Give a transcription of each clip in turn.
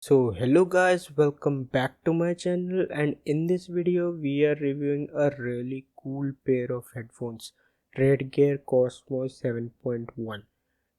So hello guys, welcome back to my channel, and in this video we are reviewing a really cool pair of headphones, Redgear Cosmo 7.1.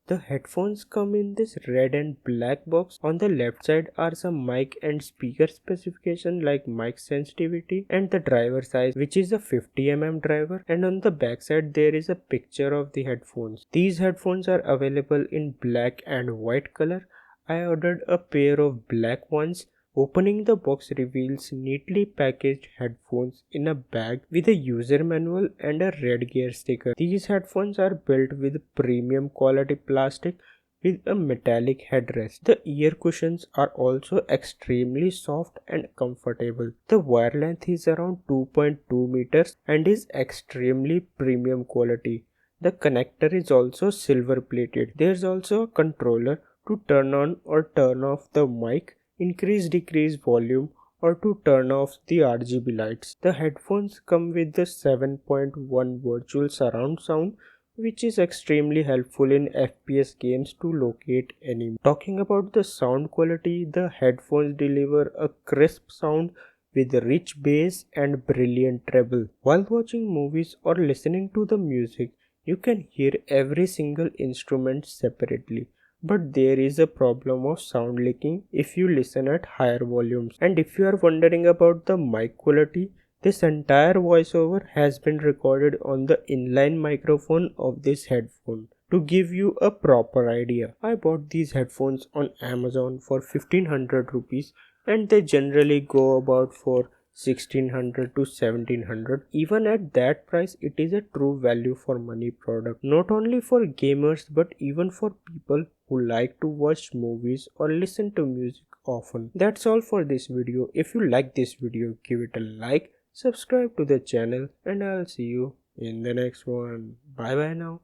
The headphones come in this red and black box. On the left side are some mic and speaker specification like mic sensitivity and the driver size, which is a 50 mm driver, and on the back side there is a picture of the headphones. These headphones are available in black and white color. I ordered a pair of black ones. Opening the box reveals neatly packaged headphones in a bag with a user manual and a Redgear sticker. These headphones are built with premium quality plastic with a metallic headrest. The ear cushions are also extremely soft and comfortable. The wire length is around 2.2 meters and is extremely premium quality. The connector is also silver plated. There's also a controller to turn on or turn off the mic, increase decrease volume, or to turn off the RGB lights. The headphones come with the 7.1 virtual surround sound, which is extremely helpful in FPS games to locate enemies. Talking about the sound quality, the headphones deliver a crisp sound with rich bass and brilliant treble. While watching movies or listening to the music, you can hear every single instrument separately. But there is a problem of sound leaking if you listen at higher volumes. And if you are wondering about the mic quality, this entire voiceover has been recorded on the inline microphone of this headphone. To give you a proper idea, I bought these headphones on Amazon for 1500 rupees, and they generally go about for 1600 to 1700. Even at that price, it is a true value for money product, not only for gamers but even for people who like to watch movies or listen to music often. That's all for this video. If you like this video, give it a like, subscribe to the channel, and I'll see you in the next one. Bye bye now.